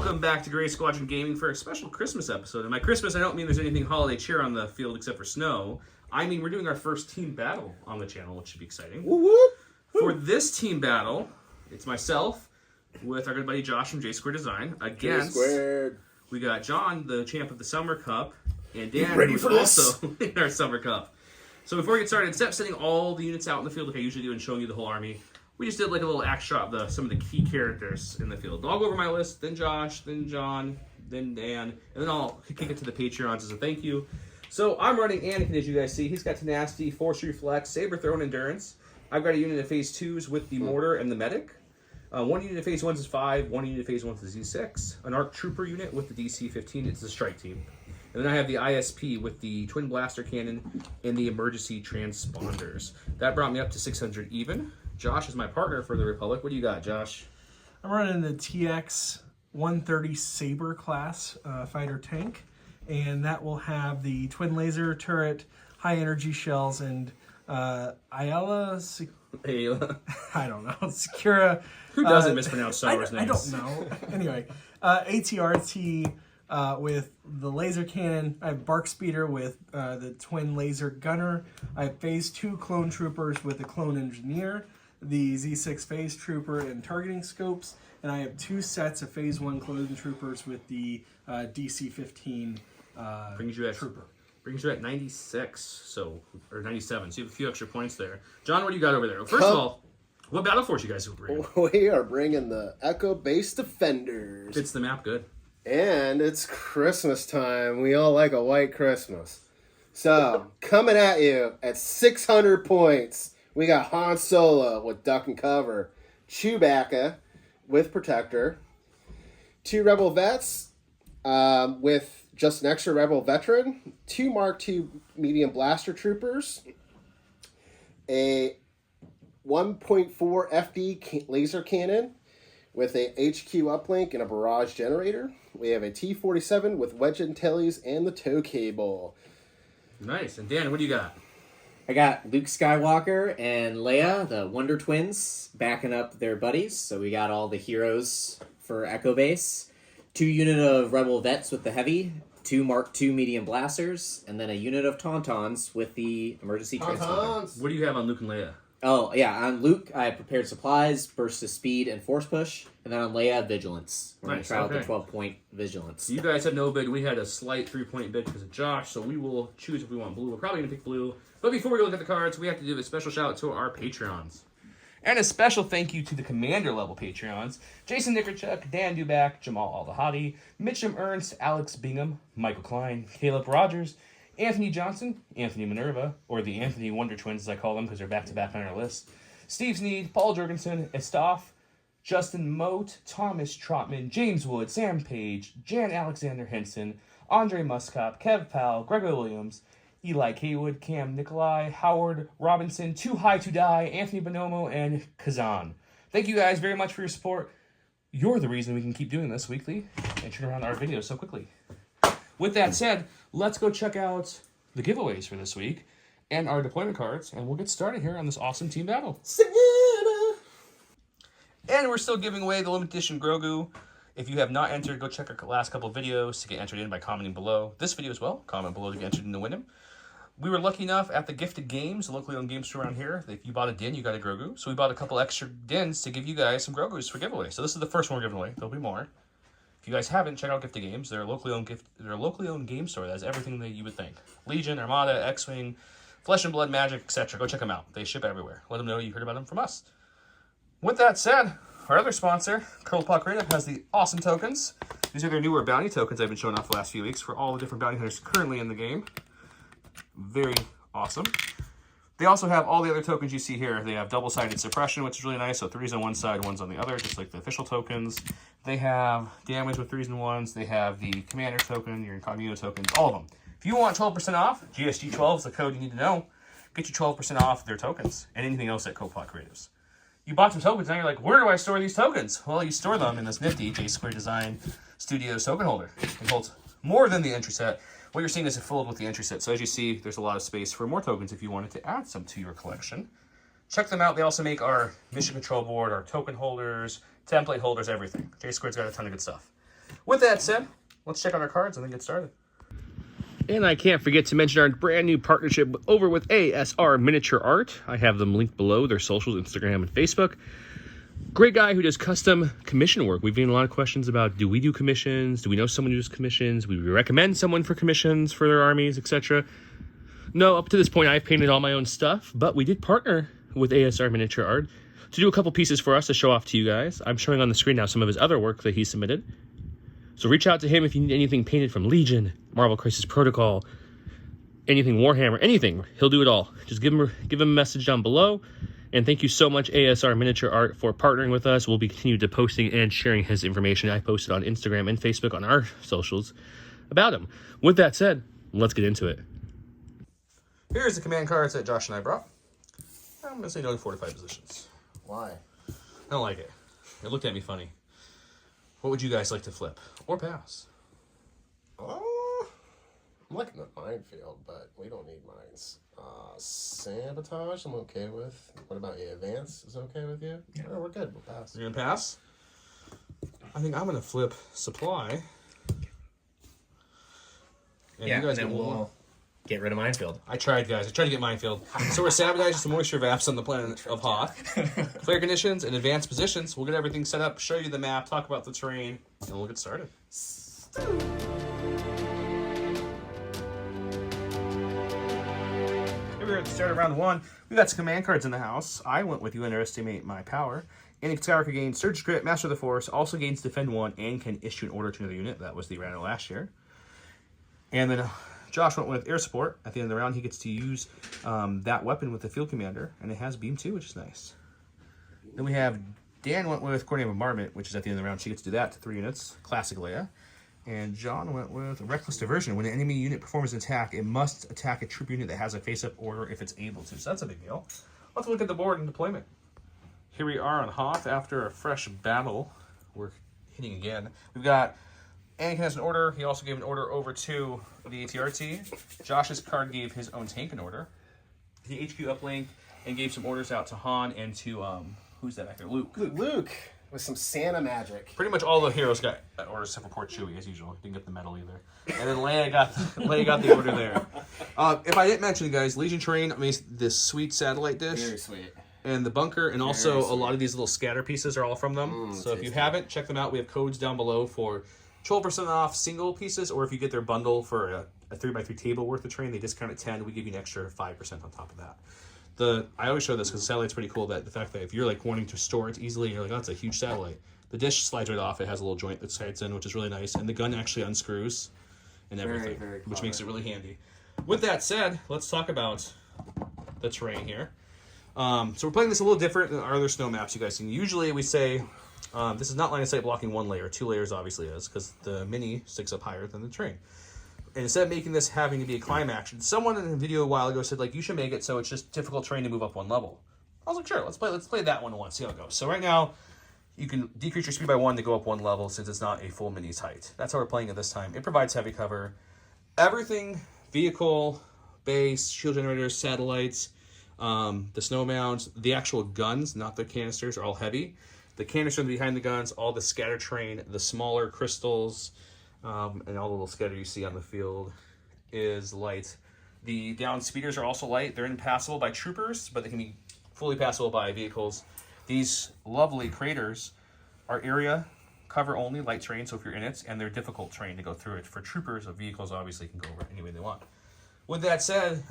Welcome back to Gray Squadron Gaming for a special Christmas episode. And by Christmas, I don't mean there's anything holiday cheer on the field except for snow. I mean we're doing our first team battle on the channel, which should be exciting. Woo woo. For this team battle, it's myself with our good buddy Josh from J Square Design against. We got John, the champ of the Summer Cup, and Dan, who's also in our Summer Cup. So before we get started, instead of sending all the units out in the field like I usually do and showing you the whole army, we just did like a little act shot of some of the key characters in the field. I'll go over my list, then Josh, then John, then Dan, and then I'll kick it to the Patreons as a thank you. So I'm running Anakin, as you guys see. He's got Tenacity, Force Reflex, Saber Throw, and Endurance. I've got a unit of Phase 2s with the Mortar and the Medic. One unit of Phase 1s is 5, one unit of Phase 1s is Z6. An Arc Trooper unit with the DC 15, it's the Strike Team. And then I have the ISP with the Twin Blaster Cannon and the Emergency Transponders. That brought me up to 600 even. Josh is my partner for the Republic. What do you got, Josh? I'm running the TX 130 Saber class fighter tank, and that will have the twin laser turret, high energy shells, and Ayala. I don't know. Secura. Who doesn't mispronounce Star Wars names? I don't know. Anyway, ATRT with the laser cannon. I have Bark Speeder with the twin laser gunner. I have Phase 2 clone troopers with the clone engineer, the Z6 Phase Trooper and targeting scopes, and I have 2 sets of Phase 1 clone troopers with the DC 15 trooper. Brings you at 96, or 97, so you have a few extra points there. John, what do you got over there? First of all, what battle force you guys are bringing? We are bringing the Echo Base Defenders. Fits the map good. And it's Christmas time. We all like a white Christmas. So, coming at you at 600 points, we got Han Solo with Duck and Cover, Chewbacca with Protector, 2 Rebel Vets with just an extra Rebel Veteran, 2 Mark II Medium Blaster Troopers, a 1.4 FD laser cannon with a HQ uplink and a barrage generator. We have a T-47 with wedge antilles and the tow cable. Nice. And Dan, what do you got? I got Luke Skywalker and Leia, the Wonder Twins, backing up their buddies. So we got all the heroes for Echo Base. 2 unit of Rebel Vets with the Heavy, 2 Mark II Medium Blasters, and then a unit of Tauntauns with the Emergency Transponder. What do you have on Luke and Leia? Oh, yeah, on Luke, I prepared Supplies, Burst of Speed, and Force Push, and then on Leia, Vigilance. We're going to try out the 12-point Vigilance. So you guys have no bid. We had a slight 3-point bid because of Josh, so we will choose if we want blue. We're probably going to pick blue. But before we look at the cards, we have to do a special shout out to our Patreons. And a special thank you to the Commander level Patreons: Jason Nickerchuk, Dan Duback, Jamal Al-Dahadi, Mitchum Ernst, Alex Bingham, Michael Klein, Caleb Rogers, Anthony Johnson, Anthony Minerva, or the Anthony Wonder Twins as I call them because they're back-to-back on our list, Steve Sneed, Paul Jorgensen, Estaf, Justin Moat, Thomas Trotman, James Wood, Sam Page, Jan Alexander Henson, Andre Muscop, Kev Powell, Gregor Williams, Eli Kaywood, Cam Nikolai, Howard Robinson, Too High to Die, Anthony Bonomo, and Kazan. Thank you guys very much for your support. You're the reason we can keep doing this weekly and turn around our videos so quickly. With that said, let's go check out the giveaways for this week and our deployment cards, and we'll get started here on this awesome team battle. Santa! And we're still giving away the limited edition Grogu. If you have not entered, go check our last couple of videos to get entered in by commenting below. This video as well, comment below to get entered in to win them. We were lucky enough at the Gifted Games, a locally owned game store around here. If you bought a din, you got a Grogu. So we bought a couple extra dins to give you guys some Grogus for giveaway. So this is the first one we're giving away. There'll be more. If you guys haven't, check out Gifted Games. They're a locally owned game store that has everything that you would think: Legion, Armada, X-Wing, Flesh and Blood, Magic, etc. Go check them out. They ship everywhere. Let them know you heard about them from us. With that said, our other sponsor, Curl Puck Creative, has the awesome tokens. These are their newer bounty tokens I've been showing off the last few weeks for all the different bounty hunters currently in the game. Very awesome. They also have all the other tokens you see here. They have double-sided suppression, which is really nice. So 3's on one side, 1's on the other, just like the official tokens. They have damage with 3's and 1's. They have the commander token, your incognito tokens, all of them. If you want 12% off, GSG12 is the code you need to know. Get you 12% off their tokens and anything else at Copilot Creatives. You bought some tokens, now you're like, where do I store these tokens? Well, you store them in this nifty J Square Design Studios token holder. It holds more than the entry set. What you're seeing is it filled with the entry set. So as you see, there's a lot of space for more tokens if you wanted to add some to your collection. Check them out. They also make our mission control board, our token holders, template holders, everything. J Squared's got a ton of good stuff. With that said, let's check on our cards and then get started. And I can't forget to mention our brand new partnership over with ASR Miniature Art. I have them linked below, their socials, Instagram and Facebook. Great guy who does custom commission work. We've been a lot of questions about, do we do commissions? Do we know someone who does commissions? Would we recommend someone for commissions for their armies, etc.? No, up to this point, I've painted all my own stuff, but we did partner with ASR Miniature Art to do a couple pieces for us to show off to you guys. I'm showing on the screen now some of his other work that he submitted. So reach out to him if you need anything painted from Legion, Marvel Crisis Protocol, anything Warhammer, anything. He'll do it all. Just give him a message down below. And thank you so much, ASR Miniature Art, for partnering with us. We'll be continuing to posting and sharing his information. I posted on Instagram and Facebook on our socials about him. With that said, let's get into it. Here's the command cards that Josh and I brought. I'm going to say no to fortified positions. Why? I don't like it. It looked at me funny. What would you guys like to flip? Or pass? I'm liking the minefield, but we don't need mines. Sabotage, I'm okay with. What about you? Advance is okay with you? Yeah, we're good. We'll pass. You're going to pass? I think I'm going to flip supply. And Yeah, you guys and then get we'll get rid of minefield. I tried, guys. I tried to get minefield. So we're sabotaging some moisture vapes on the planet of Hoth. Clear conditions and advanced positions. We'll get everything set up, show you the map, talk about the terrain, and we'll get started. Here we are at the start of round one. We got some command cards in the house. I went with You Underestimate My Power. Any Tower can gain Surge Crit, Master of the Force, also gains Defend 1, and can issue an order to another unit. That was the round of last year. And then Josh went with Air Support. At the end of the round, he gets to use that weapon with the Field Commander, and it has Beam 2, which is nice. Then we have Dan went with Coordinated Bombardment, which is at the end of the round. She gets to do that to 3 units. Classic Leia. And John went with Reckless Diversion. When an enemy unit performs an attack, it must attack a troop unit that has a face-up order if it's able to. So that's a big deal. Let's look at the board and deployment. Here we are on Hoth after a fresh battle. We're hitting again. We've got Anakin has an order. He also gave an order over to the ATRT. Josh's card gave his own tank an order. The HQ uplink and gave some orders out to Han and to, who's that back there? Luke. Luke with some Santa magic. Pretty much all the heroes got orders except for poor Chewie, as usual. Didn't get the medal either. And then Leia got the order there. If I didn't mention, guys, Legion Terrain made this sweet satellite dish. Very sweet. And the bunker, and also a lot of these little scatter pieces are all from them. So if you haven't, check them out. We have codes down below for 12% off single pieces, or if you get their bundle for a 3x3 table worth of terrain, they discount at 10. We give you an extra 5% on top of that. I always show this because the satellite's pretty cool. That the fact that if you're like wanting to store it easily, and you're like, oh, it's a huge satellite. The dish slides right off. It has a little joint that slides in, which is really nice, and the gun actually unscrews and everything, very which makes it really handy. With that said, let's talk about the terrain here. So we're playing this a little different than our other snow maps you guys see. Usually we say this is not line of sight blocking 1 layer. 2 layers obviously is, because the mini sticks up higher than the terrain. And instead of making this having to be a climb action, someone in a video a while ago said, like, you should make it so it's just difficult terrain to move up 1 level. I was like, sure, let's play that one once, see how it goes. So right now, you can decrease your speed by 1 to go up 1 level since it's not a full mini's height. That's how we're playing it this time. It provides heavy cover. Everything, vehicle, base, shield generators, satellites, the snow mounds, the actual guns, not the canisters, are all heavy. The canisters behind the guns, all the scatter terrain, the smaller crystals, and all the little scatter you see on the field is light. The down speeders are also light. They're impassable by troopers, but they can be fully passable by vehicles. These lovely craters are area cover only, light terrain, so if you're in it, and they're difficult terrain to go through it. For troopers, vehicles obviously can go over it any way they want. With that said,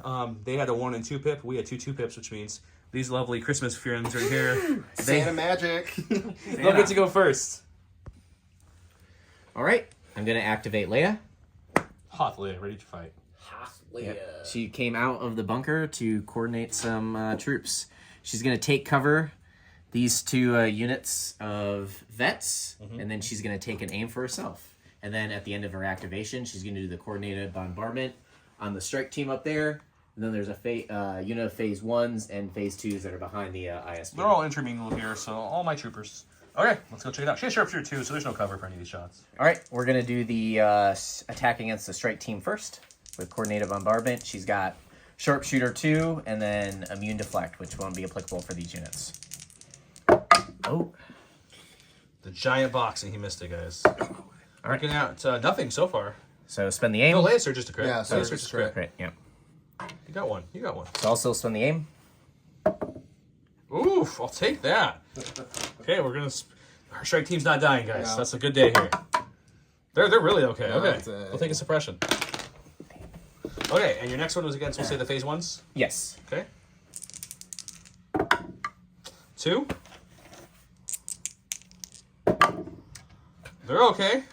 they had a 1 and 2 pip. We had 2 pips, which means these lovely Christmas friends right here. Santa magic. They'll get to go first. All right, I'm going to activate Leia. Hoth Leia, ready to fight. Leia. She came out of the bunker to coordinate some troops. She's going to take cover these 2 units of vets, and then she's going to take an aim for herself. And then at the end of her activation, she's going to do the coordinated bombardment on the strike team up there. And then there's a unit of phase 1s and phase 2s that are behind the ISP. They're all intermingled here, so all my troopers. Okay, let's go check it out. She has sharpshooter too, so there's no cover for any of these shots. All right, we're going to do the attack against the strike team first with coordinated bombardment. She's got sharpshooter 2 and then immune deflect, which won't be applicable for these units. Oh. The giant box, and he missed it, guys. Looking at nothing so far. So spend the aim. No, Lancer just a crit. Yeah, Lancer Surge just is a crit. Crit, yeah. You got one. You got one. So also spend the aim. Oof, I'll take that. Okay, we're gonna. Our strike team's not dying, guys. No. That's a good day here. They're really okay. No, Okay, it's a- we'll take a suppression. Okay, and your next one was against, we'll say, the phase ones. Yes. Okay. 2. They're okay.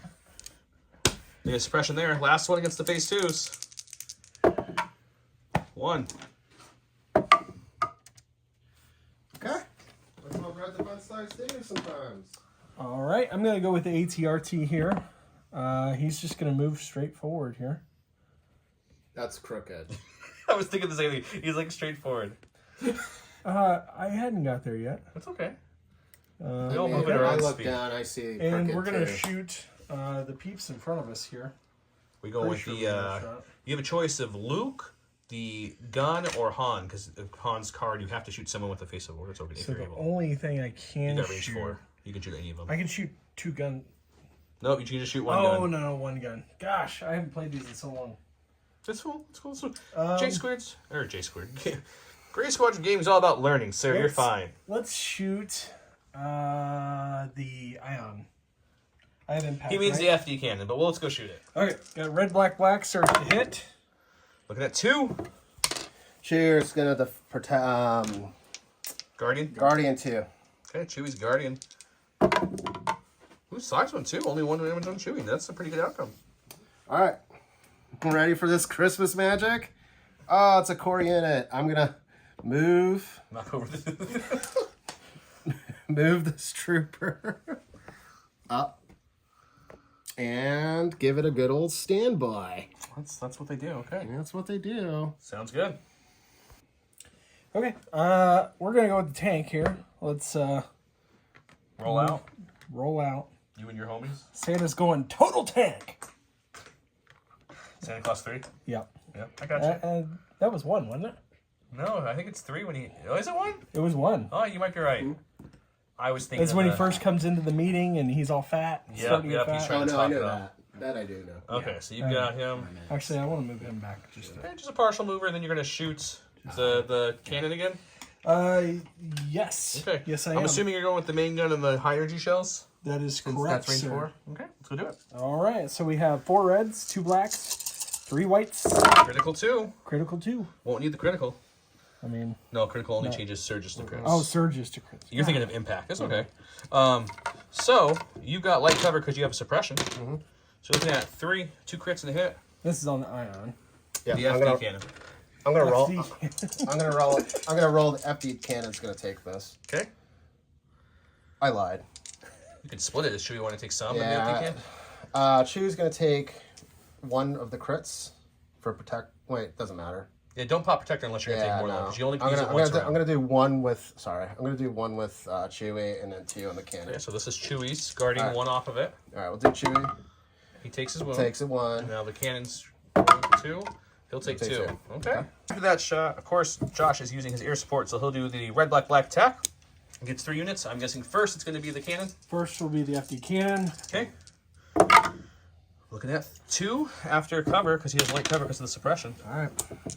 They get suppression there. Last one against the phase 2s. 1. Okay. That's what Red Defense Stars do sometimes. All right, I'm going to go with the ATRT here. He's just going to move straight forward here. That's crooked. I was thinking the same thing. He's like straightforward. I hadn't got there yet. That's okay. I all mean, move at our I own look speed. down, I see And crooked we're going to too. shoot the peeps in front of us here. We go Pretty with sure the. we got a shot. You have a choice of Luke, the gun, or Han. Because Han's card, you have to shoot someone with the face of order token if So you're the able. only thing I You can got range shoot... 4. You can shoot any of them. I can shoot 2 gun... Nope, you can just shoot one Oh, gun. no, 1 gun. Gosh, I haven't played these in so long. That's cool. That's cool. That's cool. J Squared's or J Squared. Gray Squadron game is all about learning, sir. You're Let's- fine. Let's shoot the Ion. I have impact. He means right? the FD cannon, but let's go shoot it. Okay, got red, black, black. Starts to hit. Looking at 2. Cheers, gonna protect Guardian. Guardian 2. Okay, Chewie's Guardian. Ooh, Sox one too. Only 1 damage on Chewie. That's a pretty good outcome. All right, ready for this Christmas magic? Oh, it's a core unit. I'm gonna move Knock over the. this trooper up and give it a good old standby. That's what they do. Okay. And that's what they do. Sounds good. Okay, we're gonna go with the tank here. Let's Roll out. roll out. You and your homies. Santa's going total tank. Santa Claus 3. Yep. Yep. I got you. That was 1, wasn't it? No, I think it's 3 when he. Oh, is it 1? It was 1. Oh, you might be right. I was thinking. It's when he first comes into the meeting and he's all fat. Yep, starting to yep, get he's fat. trying Oh to no, I top knew it up. that. That I do know. Okay, so you've got him. Actually, I want to move him back just a... Okay, just a partial mover, and then you're gonna shoot the cannon again. Yes. Okay. Yes, I I'm am. assuming you're going with the main gun and the high energy shells. That is Since correct, that's range sir. 4. Okay, let's go do it. All right, so we have 4 reds, 2 blacks, 3 whites, Critical 2. critical 2. Won't need the critical. I mean, No, critical only changes surges to crits. oh, surges to crits. You're thinking of impact. That's okay. So you got light cover because you have a suppression. So looking at 2 crits and a hit. This is on the ion. Yeah, The I'm FD gonna, cannon. I'm gonna roll. FD. I'm gonna roll. I'm gonna roll. The FD cannon's gonna take this. Okay. I lied. You can split it. Should we want to take some? Yeah. And the FD cannon? Chew's gonna take 1 of the crits for protect. Wait, doesn't matter. Yeah, don't pop protector unless you're gonna take more than one. Because you only can use it once. I'm gonna do 1 with. Sorry, I'm gonna do 1 with Chewy and then 2 on the cannon. Okay, so this is Chewie's guarding Alright. 1 off of it. All right, we'll do Chewy. He takes his wound. Takes it 1. Now the cannon's rolling for 2. He'll take Take 2. 2. Okay. After that shot, of course, Josh is using his air support, so he'll do the red, black, black attack. He gets 3 units. I'm guessing first it's going to be the cannon. First will be the FD cannon. Okay. Looking at 2 after cover because he has light cover because of the suppression. All right.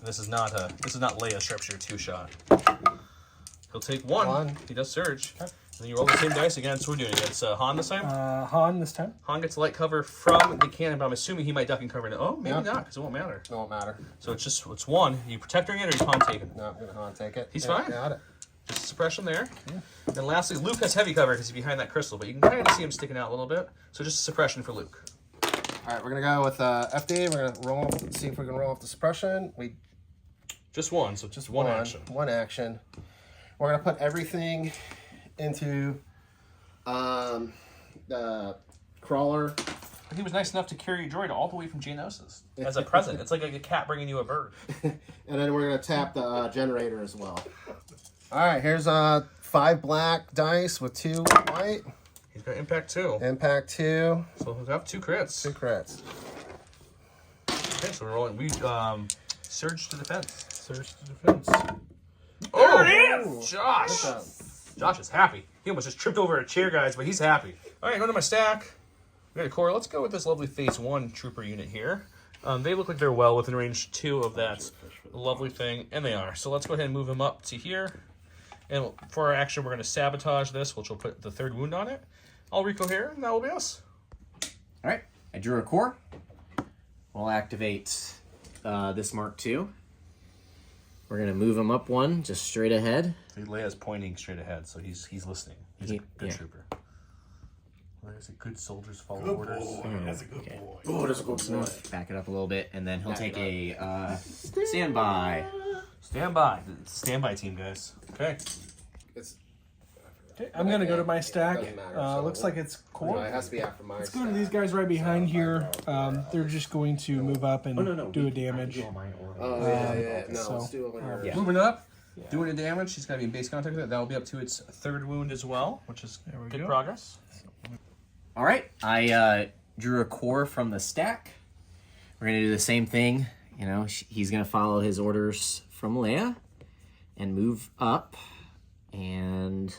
This is not Leia's sharpshooter 2 shot. He'll take 1. He does surge. Okay. And then you roll the same dice again. So we're doing it against Han this time. Han this time. Han gets light cover from the cannon, but I'm assuming he might duck and cover it. Oh, maybe Yeah. not because it won't matter. It won't matter. So it's 1. You protecting it or is Han taking it? No, I'm gonna take it. He's Yeah, fine. Got it. Just suppression there. And lastly, Luke has heavy cover because he's behind that crystal, but you can kind of see him sticking out a little bit. So just suppression for Luke. All right, we're gonna go with FD. We're gonna roll. See if we can roll off the suppression. We Just 1, so just one action. 1 action. We're gonna put everything into the crawler. He was nice enough to carry your droid all the way from Geonosis as a present. It's like a cat bringing you a bird. And then we're gonna tap the generator as well. All right, here's 5 black dice with 2 white. He's got impact 2. Impact 2. So he'll have 2 crits. 2 crits. Okay, so we're rolling. We surge to defense. Surge to defense. Oh, there it is! Josh! job. Josh is happy. He almost just tripped over a chair, guys, but he's happy. All right, go to my stack. We got a core. Let's go with this lovely Phase 1 Trooper unit here. They look like they're well within range 2 of that lovely thing, and they are. So let's go ahead and move them up to here. And for our action, we're going to sabotage this, which will put the 3rd wound on it. I'll Rico here, and that will be us. All right, I drew a core. We'll activate this Mark II. We're gonna move him up 1, just straight ahead. Leia's pointing straight ahead, so he's listening. He's a good trooper. What is it? Good soldiers follow orders. That's a good boy. Oh, that's a good boy. Back it up a little bit, and then he'll take a standby. Stand by. Standby team, guys. Okay. It's, Okay, I'm gonna go to my stack. Doesn't matter, so Looks like it's no, it core. has to be after my Let's go to these guys right behind here. They're just going to move up and do a damage. Oh, yeah. No, So, let's do it later. Yeah. Moving up. Doing a damage. She's got to be in base contact with it. That will be up to its 3rd wound as well, which is we good go. progress. All right, I drew a core from the stack. We're gonna do the same thing. You know, he's gonna follow his orders from Leia and move up and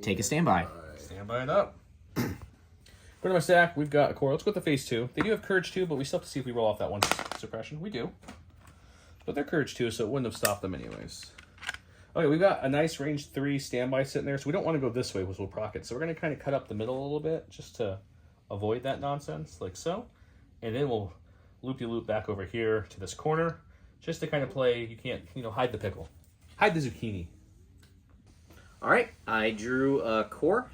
take a standby. Stand by it up. Go to my stack. We've got a core. Let's go with the Phase 2. They do have Courage 2, but we still have to see if we roll off that one suppression. We do. But they're Courage 2, so it wouldn't have stopped them anyways. Okay, we've got a nice range 3 standby sitting there, so we don't want to go this way, which will proc it. So we're going to kind of cut up the middle a little bit just to avoid that nonsense, like so. And then we'll loop-de-loop back over here to this corner just to kind of play, you can't, hide the pickle. Hide the zucchini. All right, I drew a core.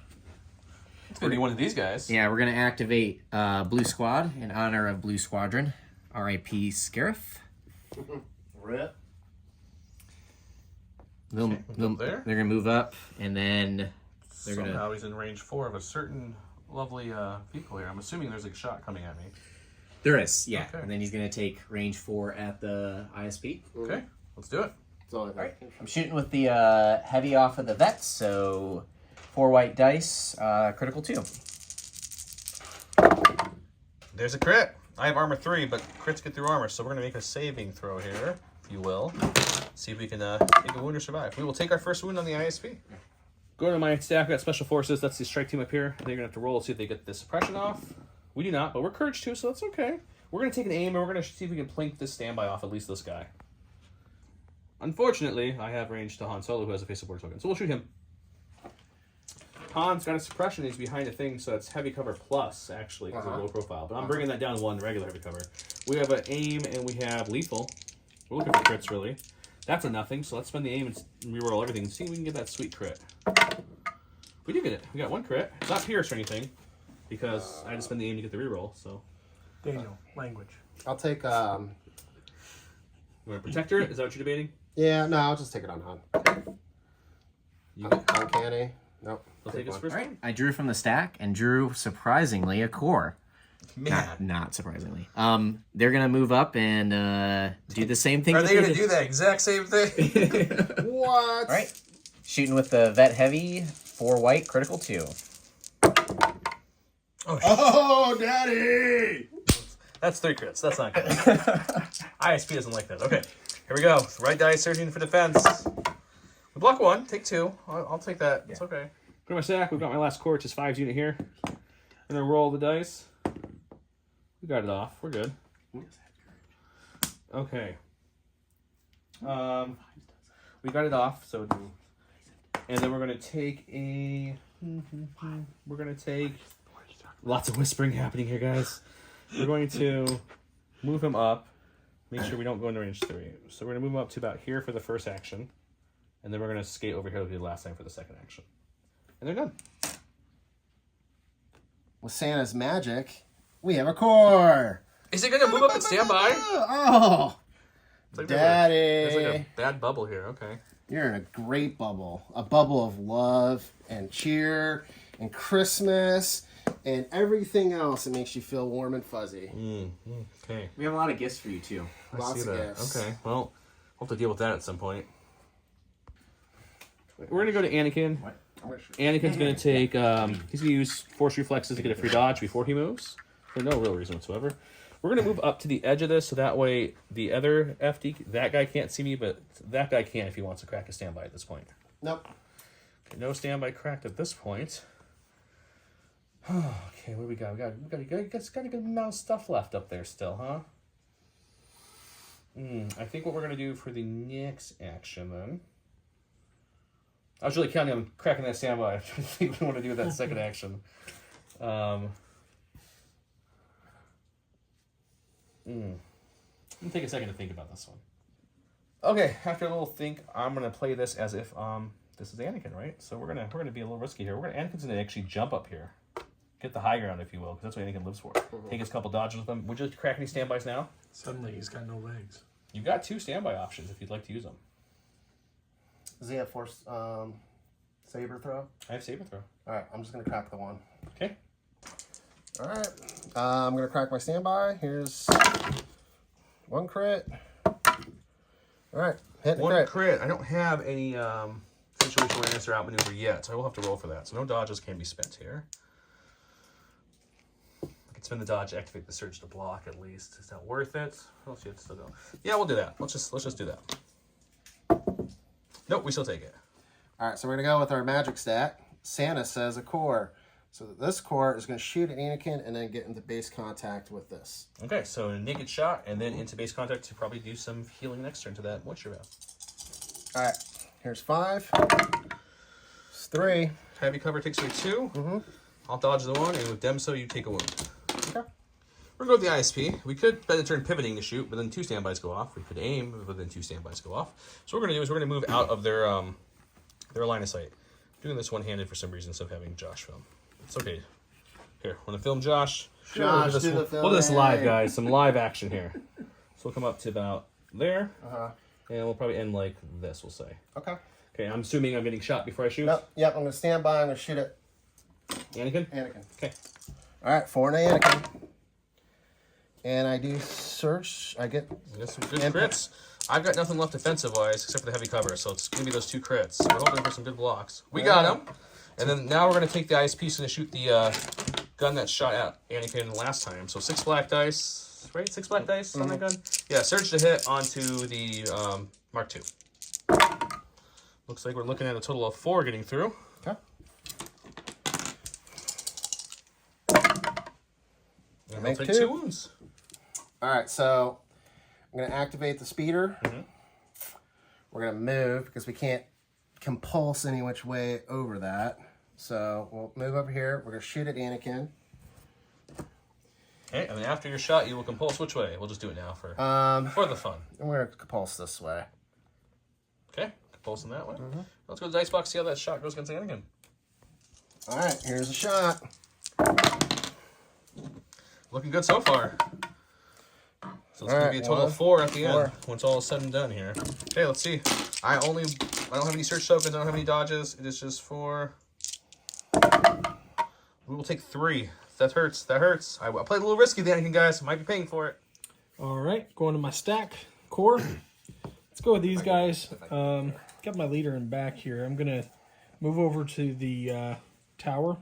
It's going to be one of these guys. Yeah, we're gonna activate Blue Squad in honor of Blue Squadron. R.I.P. Scarif. Rip. There. They're gonna move up, and then they're Somehow he's in range 4 of a certain lovely vehicle here. I'm assuming there's a shot coming at me. there is, yeah. Okay. And then he's gonna take range 4 at the ISP. Okay, let's do it. That's all I think. All right, I'm shooting with the heavy off of the vets, so 4 white dice, critical 2. There's a crit. I have armor 3, but crits get through armor, so we're going to make a saving throw here, if you will. See if we can take a wound or survive. We will take our first wound on the ISP. Going to my stack, I've got Special Forces. That's the strike team up here. They're going to have to roll to see if they get the suppression off. We do not, but we're Courage 2, so that's okay. We're going to take an aim, and we're going to see if we can plink this standby off at least this guy. Unfortunately, I have range to Han Solo, who has a face of border token, so we'll shoot him. Han's got a suppression. He's behind a thing, so it's heavy cover plus, actually, because of low profile. But I'm bringing that down to 1 regular heavy cover. We have an aim, and we have lethal. We're looking for crits, really. That's a nothing, so let's spend the aim and reroll everything and see if we can get that sweet crit. We do get it. We got 1 crit. It's not pierce or anything, because I had to spend the aim to get the reroll, so. Daniel, language. I'll take, You want to protector it? Is that what you're debating? yeah, no, I'll just take it on Han. You Uncanny. Nope. I'll take his one. first All right, one. I drew from the stack and drew, surprisingly, a core. Man. Not surprisingly. They're gonna move up and do the same thing. Are they going to do that exact same thing? What? All right, shooting with the vet heavy, 4 white, critical 2. Oh, shit. Oh, Daddy! That's 3 crits. That's not good. ISP doesn't like that. Okay, here we go. Right die surging for defense. We block 1, take 2. I'll take that. It's okay. Go to my stack. We've got my last core, which is 5's unit here. I'm going to roll the dice. We got it off. We're good. Okay. We got it off, so... And then we're going to take a... We're going to take... Lots of whispering happening here, guys. We're going to move him up. Make sure we don't go into range 3. So we're going to move him up to about here for the first action. And then we're going to skate over here to do the last time for the second action. And they're done. With Santa's magic, we have a core. Is it going to move up and stand by? Oh, It's like Daddy. There's like a bad bubble here. Okay. You're in a great bubble. A bubble of love and cheer and Christmas and everything else that makes you feel warm and fuzzy. Okay. We have a lot of gifts for you too. Lots of gifts. Okay. Well, we'll have to deal with that at some point. We're going to go to Anakin. Anakin's going to take, he's going to use Force Reflexes to get a free dodge before he moves. For no real reason whatsoever. We're going to move up to the edge of this so that way the other FD, that guy can't see me, but that guy can if he wants to crack a standby at this point. Nope. Okay, no standby cracked at this point. Okay, what do we got? We got a good amount of stuff left up there still, huh? I think what we're gonna do for the next action then. I was really counting on cracking that standby. I didn't want to do that second action. Let me take a second to think about this one. Okay, after a little think, I'm gonna play this as if this is Anakin, right? So we're gonna be a little risky here. Anakin's gonna actually jump up here, get the high ground, if you will, because that's what Anakin lives for. Take his couple dodges with him. Would you crack any standbys now? Suddenly he's got no legs. You've got 2 standby options if you'd like to use them. Does he have force saber throw? I have saber throw. All right, I'm just gonna crack the one. Okay. All right, I'm gonna crack my standby. Here's 1 crit. All right, hit the 1 crit. crit. I don't have any situational awareness or outmaneuver yet, so I will have to roll for that. So no dodges can be spent here. I can spend the dodge to activate the surge to block at least. Is that worth it? What else you have to still go? Yeah, we'll do that. Let's just do that. Nope, we still take it. All right, so we're gonna go with our magic stack. Santa says a core. So this core is gonna shoot at Anakin and then get into base contact with this. Okay, so a naked shot and then into base contact to probably do some healing next turn to that moisture valve. All right, here's 5. It's 3. Heavy cover takes away 2. I'll dodge the 1, and with Demso, you take a wound. Okay. We're going to go with the ISP. We could spend the turn pivoting to shoot, but then 2 standbys go off. We could aim, but then 2 standbys go off. So what we're going to do is we're going to move out of their line of sight. I'm doing this one-handed for some reason instead of having Josh film. It's okay. Here, want to film Josh? Josh, we'll do the film. We'll do this live, guys. Some live action here. So we'll come up to about there, and we'll probably end like this, we'll say. Okay. Okay, I'm assuming I'm getting shot before I shoot. Yep, I'm gonna stand by. I'm gonna shoot at Anakin? Anakin. Okay. All right, 4 to Anakin. And I do search. I get some good crits. I've got nothing left defensive-wise except for the heavy cover, so it's going to be those 2 crits. So we're hoping for some good blocks. We got them. And then now we're going to take the ISP and shoot the gun that shot at Anakin last time. So 6 black dice, right? 6 black dice on that gun? Yeah, surge to hit onto the Mark II. Looks like we're looking at a total of 4 getting through. Okay. And we'll take 2 wounds. All right, so I'm going to activate the speeder. We're going to move because we can't compulse any which way over that. So we'll move over here. We're going to shoot at Anakin. Okay, and then after your shot, you will compulse which way? We'll just do it now for the fun. And we're going to compulse this way. Okay, compulsing that way. Let's go to the dice box, see how that shot goes against Anakin. All right, here's a shot. Looking good so far. So it's going to be a total of 4 at the end once all is said and done here. Okay, let's see. I don't have any search tokens. I don't have any dodges. It is just 4. We will take 3. That hurts. That hurts. I played a little risky with Anakin, guys. Might be paying for it. All right, going to my stack core. Let's go with these guys. Got my leader in back here. I'm going to move over to the tower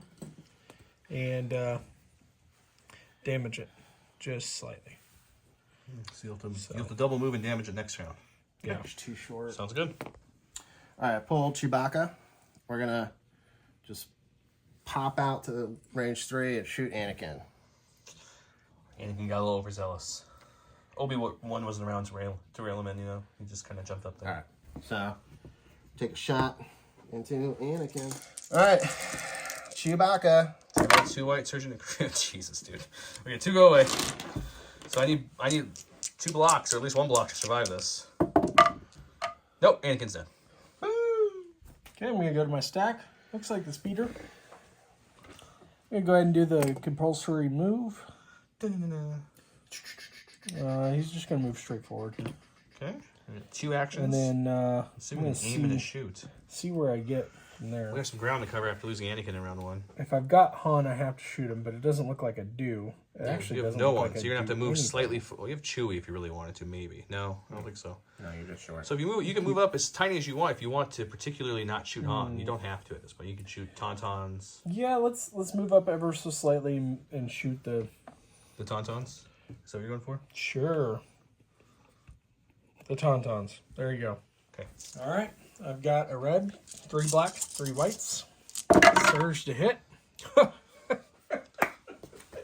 and damage it just slightly. So you'll have to double move and damage it next round. Yeah. It's too short. Sounds good. All right, pull Chewbacca. We're going to just pop out to range 3 and shoot Anakin. Anakin got a little overzealous. Obi-Wan wasn't around to rail him in, you know. He just kind of jumped up there. All right, so take a shot into Anakin. All right, Chewbacca. I got 2 white surgeon and Jesus, dude. Okay, 2 go away. So I need 2 blocks, or at least 1 block to survive this. Nope, Anakin's dead. Okay, I'm going to go to my stack. Looks like the speeder. I'm going to go ahead and do the compulsory move. He's just going to move straight forward. Okay, 2 actions. And then I'm assuming going to aim and shoot. see where I get from there. We have some ground to cover after losing Anakin in round 1. If I've got Han, I have to shoot him, but it doesn't look like I do. It actually you have doesn't no look one, like so I you're gonna have to do move anything. slightly. Well, you have Chewie if you really wanted to, maybe. No, I don't think so. No, you're just short. So if you move, you can move up as tiny as you want. If you want to particularly not shoot Han, you don't have to at this point. You can shoot Tauntauns. Yeah, let's move up ever so slightly and shoot the Tauntauns. Is that what you're going for? Sure. The Tauntauns. There you go. Okay. All right. I've got a red, 3 black, 3 whites. Surge to hit.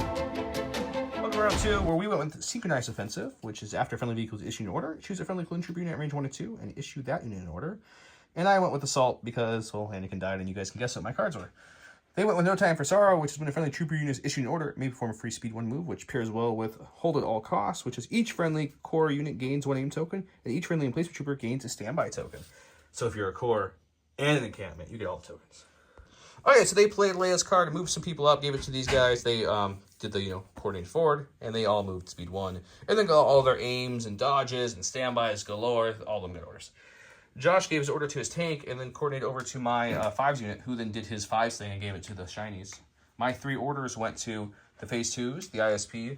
Bye. to round 2, where we went with Synchronized Offensive, which is after a friendly vehicle is issued an order, choose a friendly clone trooper unit at range 1 or 2, and issue that unit in order. And I went with Assault because, well, Anakin died, and you guys can guess what my cards were. They went with No Time for Sorrow, which is when a friendly trooper unit is issued an order, it may perform a free speed 1 move, which pairs well with Hold at All Costs, which is each friendly core unit gains 1 aim token, and each friendly emplacement trooper gains a standby token. So if you're a core and an encampment, you get all the tokens. Okay, so they played Leia's card to move some people up, gave it to these guys. They did the coordinate forward, and they all moved speed 1. And then got all their aims and dodges and standbys galore, all them good orders. Josh gave his order to his tank, and then coordinated over to my 5s unit, who then did his 5s thing and gave it to the shinies. My 3 orders went to the phase 2s, the ISP,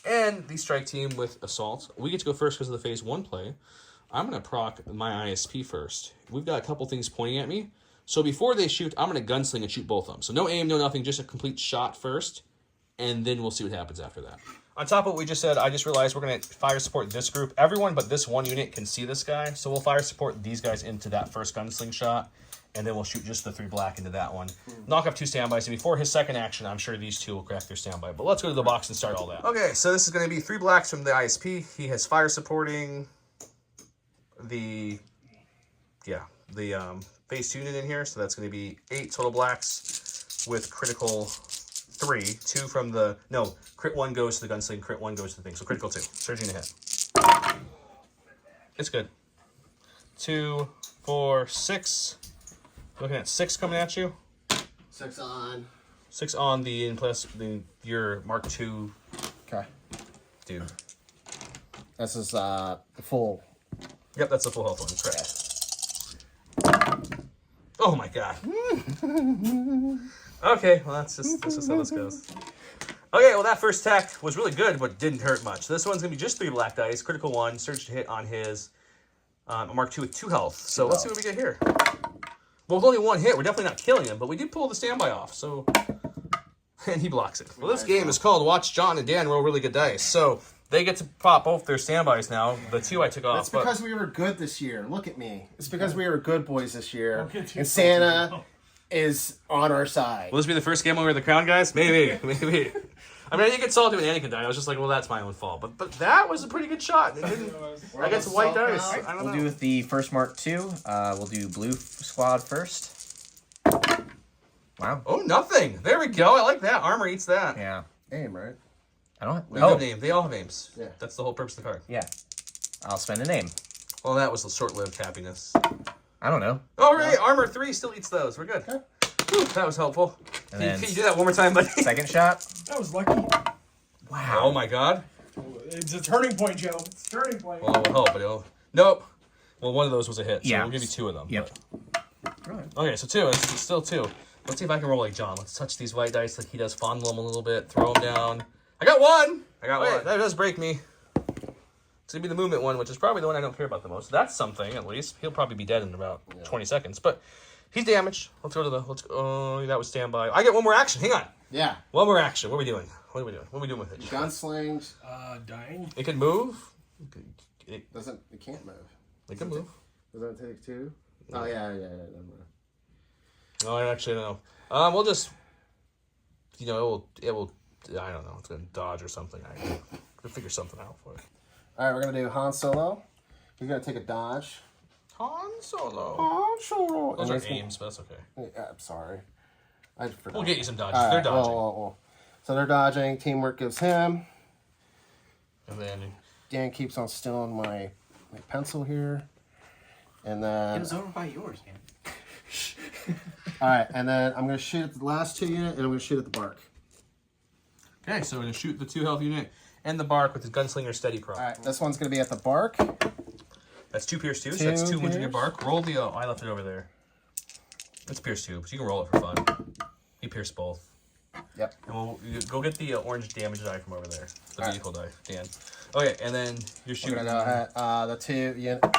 and the strike team with Assault. We get to go first because of the phase 1 play. I'm going to proc my ISP first. We've got a couple things pointing at me. So before they shoot, I'm going to gunsling and shoot both of them. So no aim, no nothing, just a complete shot first, and then we'll see what happens after that. On top of what we just said, I just realized we're going to fire support this group. Everyone but this one unit can see this guy, so we'll fire support these guys into that first gunsling shot, and then we'll shoot just the 3 black into that one. Knock off 2 standbys, and before his second action, I'm sure these 2 will crack their standby. But let's go to the box and start all that. Okay, so this is going to be 3 blacks from the ISP. He has fire supporting the phase 2 unit in here, so that's going to be 8 total blacks with critical 3. 2 from the, no, crit 1 goes to the gunsling, crit 1 goes to the thing, so critical 2. Surging to hit. It's good. 2, 4, 6. Looking at 6 coming at you. 6 on. 6 on the, plus your Mark II Okay. dude. This is the full. Yep, that's the full health one, correct. Oh my god. Okay, well that's just how this goes. Okay, well that first attack was really good, but didn't hurt much. This one's gonna be just 3 black dice, critical 1, surge to hit on his Mark II with 2 health. So let's see what we get here. Well, with only 1 hit, we're definitely not killing him, but we did pull the standby off, so and he blocks it. Well, this game is called Watch John and Dan Roll Really Good Dice. So they get to pop both their standbys now. The 2 I took off. That's because we were good this year. Look at me. It's because we were good boys this year. Okay, And Santa is on our side. Will this be the first game where we're the crown guys? Maybe, maybe. I mean, I didn't get salty when Anakin died. I was just like, well, that's my own fault. But that was a pretty good shot. It didn't. I got some white dice. I don't We'll know. do with the first Mark II. We'll do blue squad first. Wow. Oh, nothing. There we go. I like that. Armor eats that. Yeah. Aim, right? I don't. We have name. They all have names. Yeah. That's the whole purpose of the card. Yeah. I'll spend a name. Well, that was a short-lived happiness. I don't know. Oh, right. Armor 3 still eats those. We're good. Okay. Whew, that was helpful. And Can then you do that one more time, buddy? second shot. That was lucky. Wow. Oh, my God. It's a turning point, Joe. It's a turning point. Well, we'll hope, but it'll... Nope. Well, one of those was a hit, so Yeah. we'll give you 2 of them. Yep. But... Okay, so 2. It's still 2. Let's see if I can roll like John. Let's touch these white dice like he does. Fondle them a little bit. Throw them down. I got 1! I got 1. That does break me. It's going to be the movement one, which is probably the one I don't care about the most. That's something, at least. He'll probably be dead in about 20 seconds. But he's damaged. Let's go to the... Oh, that was standby. I get 1 more action. Hang on. Yeah. 1 more action. What are we doing? What are we doing? What are we doing with it? Gunslings. Dying. It can move. It It can't move. can move. Does that take 2? Oh, yeah. Never mind. No, I actually don't know. We'll just... it will... I don't know. It's going to dodge or something. We'll figure something out for it. All right, we're going to do Han Solo. He's going to take a dodge. Han Solo. Han Solo. Those And are he's aims, but that's okay. I'm sorry. I forgot. We'll get you some dodges. All right, They're dodging. well. So they're dodging. Teamwork gives him. And then... Dan keeps on stealing my pencil here. And then... It was over by yours, man. All right, and then I'm going to shoot at the last 2 unit, and I'm going to shoot at the bark. Okay, so we're going to shoot the 2 health unit and the bark with the gunslinger steady proc. All right, this one's going to be at the bark. That's 2 pierce 2, so that's 2 wounds in your pierce. bark. Roll the... Oh, I left it over there. It's pierce 2, so you can roll it for fun. You pierce both. Yep. And we'll go get the orange damage die from over there. The All vehicle die, Dan. Okay, and then you're We're shooting... going to go ahead. The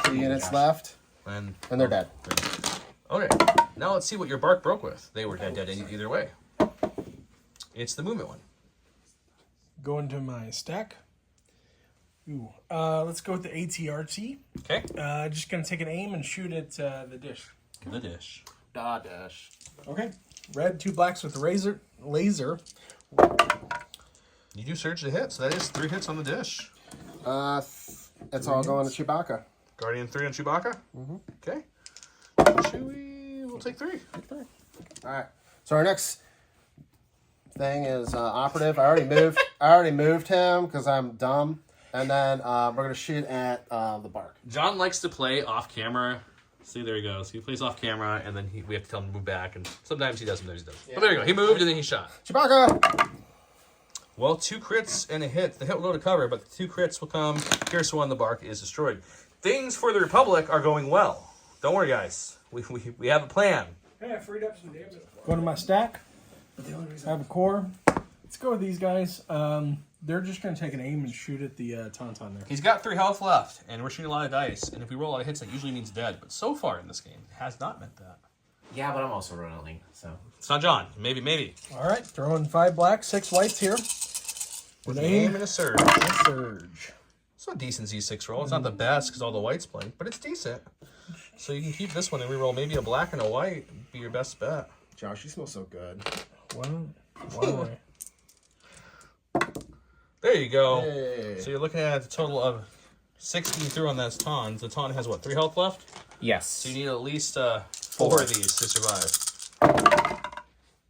2 units left, And and they're dead. Okay, now let's see what your bark broke with. They were dead either way. It's the movement one. Going to my stack. Ooh. Let's go with the ATRT. Okay. Just gonna take an aim and shoot at the dish. The dish. Dash. Okay. Red, 2 blacks with the laser. You do surge to hit, so that is 3 hits on the dish. It's all going to Chewbacca. Guardian 3 on Chewbacca? Mm-hmm. Okay. Chewie will take 3. All right. So our next thing is operative. I already moved him because I'm dumb. And then we're going to shoot at the bark. John likes to play off camera. See, there he goes. He plays off camera, and then we have to tell him to move back. And sometimes he does, sometimes he doesn't. Yeah. But there you go. He moved, and then he shot. Chewbacca! Well, 2 crits and a hit. The hit will go to cover, but the 2 crits will come. Here's one. The bark is destroyed. Things for the Republic are going well. Don't worry, guys. We have a plan. Hey, I freed up some damage. Go to my stack. I have a core. Let's go with these guys. They're just going to take an aim and shoot at the Tauntaun there. He's got 3 health left, and we're shooting a lot of dice. And if we roll a lot of hits, that usually means dead. But so far in this game, it has not meant that. Yeah, but I'm also rolling, so. It's not John. Maybe. All right, throwing 5 blacks, 6 whites here. With an aim and a surge. Surge. It's a decent Z6 roll. It's not the best because all the whites blink, but it's decent. So you can keep this one and reroll maybe a black and a white. Be your best bet. Josh, you smell so good. One away. There you go. Hey. So you're looking at a total of 60 through on those tawns. The tawn has what, 3 health left? Yes. So you need at least 4 of these to survive.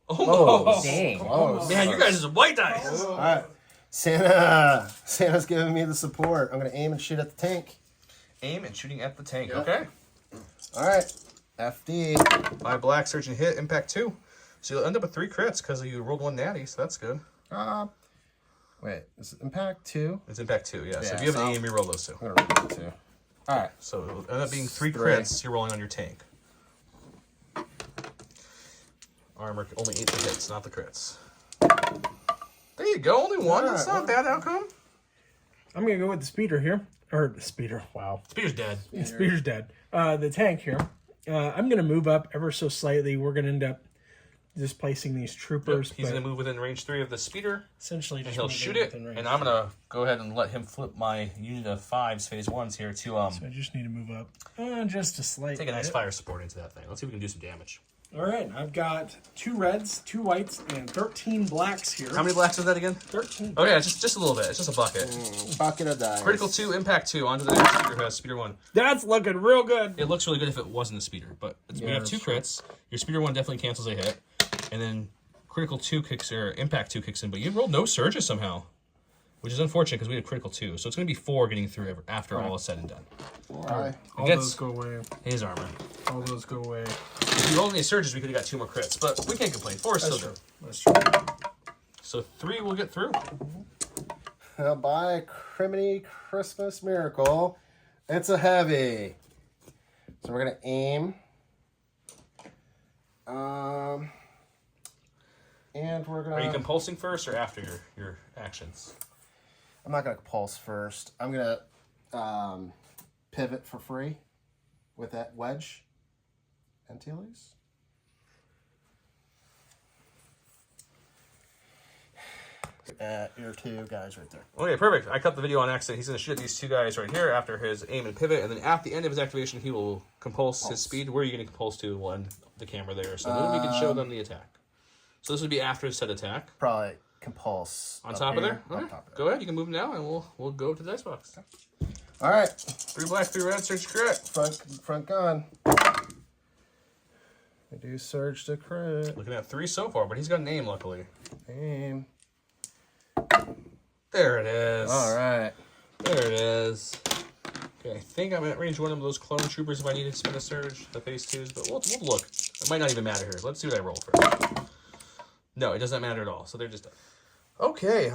Almost. Dang. Close. Man, you guys are some white dice. All right. Santa's giving me the support. I'm going to aim and shoot at the tank. Aim and shooting at the tank. Yep. Okay. All right. FD. 5 black, search and hit, impact 2. So you'll end up with 3 crits because you rolled 1 natty, so that's good. Wait, is it impact 2? It's impact 2, yeah. So Yeah, if you have so- an aim, you roll those 2. I'm going to roll that 2. All right. So it'll end up being 3 3. crits you're rolling on your tank. Armor only 8 the hits, not the crits. There you go, only 1. That's not a bad outcome. I'm going to go with the speeder here. Or the speeder, wow. Speeder's dead. The speeder's dead. The tank here. I'm going to move up ever so slightly. We're going to end up displacing these troopers. He's but going to move within range 3 of the speeder, essentially and just he'll moving shoot it. within range. And I'm going to go ahead and let him flip my unit of 5s, phase 1s here to So I just need to move up just a slight take a nice bit. fire support into that thing. Let's see if we can do some damage. All right, I've got 2 reds, 2 whites, and 13 blacks here. How many blacks is that again? 13. Oh yeah, just a little bit. It's just a bucket. Bucket of dice. Critical 2, impact 2. Onto the next speeder who has speeder 1. That's looking real good. It looks really good if it wasn't a speeder, but we have 2 crits. Your speeder 1 definitely cancels a hit, and then critical 2 kicks or impact 2 kicks in. But you rolled no surges somehow, which is unfortunate because we had critical 2. So it's going to be 4 getting through after all is said and done. Why? All Gets- those go away. His armor. All those go away. If you rolled any surges, we could have got 2 more crits, but we can't complain. 4 is still good. That's true. So 3 will get through. By Criminy Christmas Miracle, it's a heavy. So we're going to aim. And we're going Are you to... compulsing first or after your actions? I'm not going to pulse first. I'm going to pivot for free with that wedge. Antilles. Your 2 guys right there. Okay, perfect. I cut the video on accident. He's going to shoot at these 2 guys right here after his aim and pivot, and then at the end of his activation, he will compulse his speed. Where are you going to compulse to? We'll end the camera there, so then we can show them the attack. So this would be after his set attack. Probably compulse. On up top of here, there? on Okay. top of Go ahead, you can move now, and we'll go to the dice box. All right. 3 black, 3 red, search crit. Front gun. We do surge to crit. Looking at 3 so far, but he's got an aim, luckily. Aim. There it is. All right. There it is. Okay, I think I'm at range 1 of those clone troopers if I need to spin a surge, the phase 2s, but we'll look. It might not even matter here. Let's see what I roll first. No, it doesn't matter at all, so they're just done. Okay,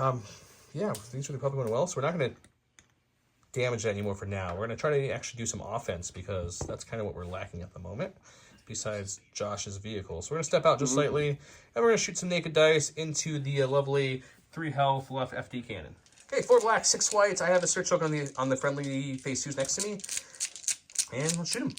yeah, things really probably went well, so we're not going to damage that anymore for now. We're going to try to actually do some offense because that's kind of what we're lacking at the moment, besides Josh's vehicle. So we're going to step out just slightly, and we're going to shoot some naked dice into the lovely 3 health left FD cannon. Okay, 4 black, 6 whites. I have a search choke on the friendly phase 2s next to me, and let's shoot him.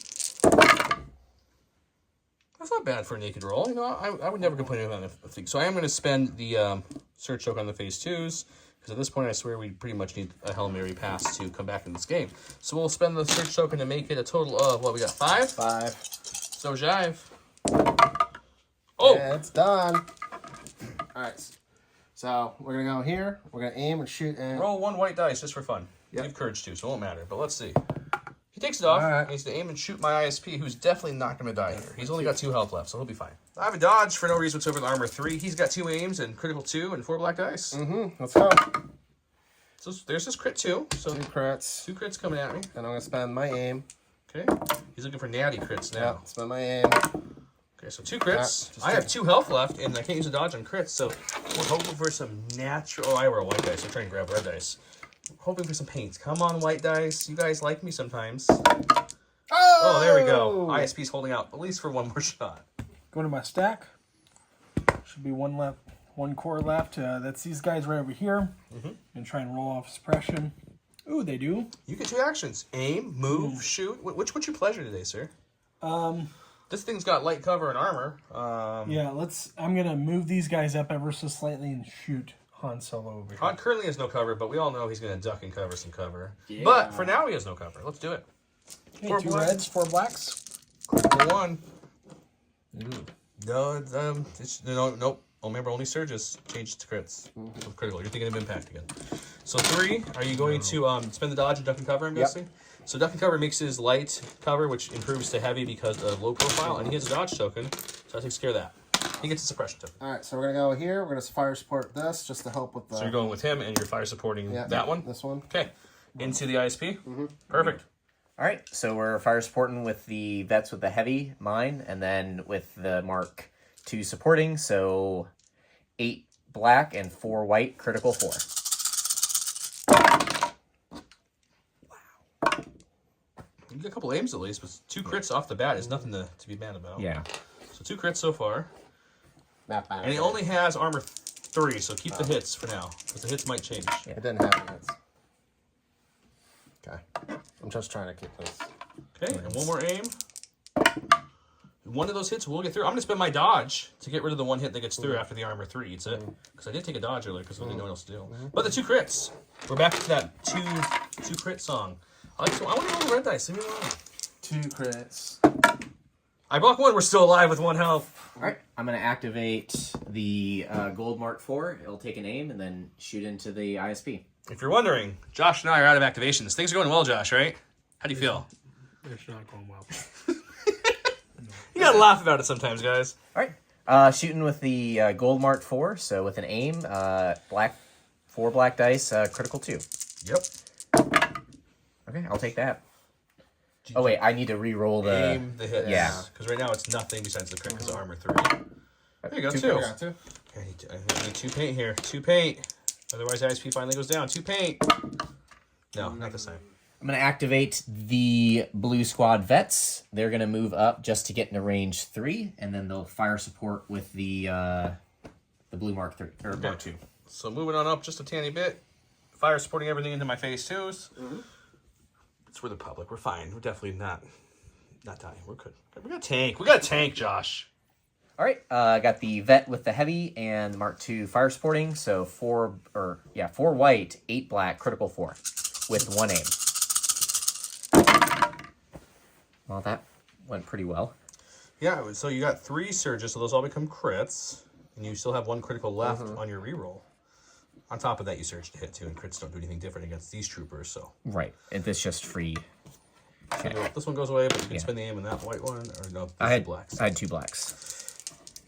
That's not bad for a naked roll. You know, I would never complain about that. So I am going to spend the search choke on the phase 2s, because at this point I swear we pretty much need a Hail Mary pass to come back in this game. So we'll spend the search token to make it a total of, what, we got 5? 5. So jive. Oh! Yeah, it's done. All right. So we're going to go here. We're going to aim and shoot. And Roll 1 white dice just for fun. Yep. You have courage too, so it won't matter. But let's see. He takes it off. All right. He needs to aim and shoot my ISP, who's definitely not going to die here. He's only got 2 health left, so he'll be fine. I have a dodge for no reason whatsoever with armor 3. He's got 2 aims and critical 2 and 4 black dice. Let's go. So there's this crit 2. So 2 crits. 2 crits coming at me. And I'm going to spend my aim. Okay. He's looking for natty crits now. Yeah, spend my aim. Okay, so 2 crits. Yeah, I have 2 health left, and I can't use a dodge on crits, so we're hoping for some natural... Oh, I roll white dice. I'm trying to grab red dice. Hoping for some paints. Come on, white dice. You guys like me sometimes. Oh, there we go. ISP's holding out, at least for 1 more shot. Going to my stack. Should be 1 left, 1 core left. That's these guys right over here. And try and roll off suppression. Ooh, they do. You get 2 actions. Aim, move, shoot. What's your pleasure today, sir? This thing's got light cover and armor. Yeah, I'm gonna move these guys up ever so slightly and shoot Han Solo over here. Han currently has no cover, but we all know he's going to duck and cover some cover. Yeah. But for now, he has no cover. Let's do it. Okay, 4 2 blacks. reds, 4 blacks. Critical 1. No, nope. Oh, remember, only surges change to crits. Critical. You're thinking of impact again. So 3. Are you going to spend the dodge and duck and cover? I'm guessing. So duck and cover makes his light cover, which improves to heavy because of low profile, and he gets a dodge token, so that takes care of that. He gets a suppression token. All right, so we're going to go here. We're going to fire support this just to help with the... So you're going with him, and you're fire supporting that one? This one. Okay. Into the ISP? Perfect. All right, so we're fire supporting with the vets with the heavy mine, and then with the Mark 2 supporting, so 8 black and 4 white, critical 4. You get a couple aims at least, but 2 crits off the bat is nothing to be mad about. Yeah. So 2 crits so far. Not bad. And he only has armor 3, so keep the hits for now, because the hits might change. It didn't have any hits. Okay. I'm just trying to keep this. Okay, and 1 more aim. 1 of those hits will get through. I'm going to spend my dodge to get rid of the 1 hit that gets through after the armor 3 eats it. Because I did take a dodge earlier because I didn't know what else to do. But the 2 crits. We're back to that 2 crit song. I want to roll the red dice. Leave me alone. 2 crits. I block 1. We're still alive with 1 health. All right, I'm going to activate the gold Mark 4. It'll take an aim and then shoot into the ISP. If you're wondering, Josh and I are out of activations. Things are going well, Josh, right? How do you feel? It's not going well. You gotta laugh about it sometimes, guys. All right, shooting with the gold Mark 4, so with an aim, 4 black dice, critical 2. Yep. Okay, I'll take that. Oh wait, I need to re-roll the... Aim the hits. Yeah. Because right now it's nothing besides the crit because of armor 3. There you go, 2. I got 2. Okay, I need 2 paint here. 2 paint. Otherwise, ISP finally goes down. 2 paint. No, not this time. I'm going to activate the blue squad vets. They're going to move up just to get in a range 3, and then they'll fire support with the blue Mark 3 or Mark 2. So moving on up just a tiny bit. Fire supporting everything into my phase 2s. It's for the public. We're fine. We're definitely not dying. We're good. We got a tank. We got a tank, Josh. All right, I got the vet with the heavy and the Mark 2 fire supporting. So 4 white, 8 black, critical 4 with 1 aim. Well, that went pretty well. Yeah, so you got 3 surges, so those all become crits. And you still have 1 critical left on your reroll. On top of that, you surge to hit too, and crits don't do anything different against these troopers, so. Right, and this just free. So this one goes away, but you can spend the aim on that white one, or no, I had blacks. I had 2 blacks.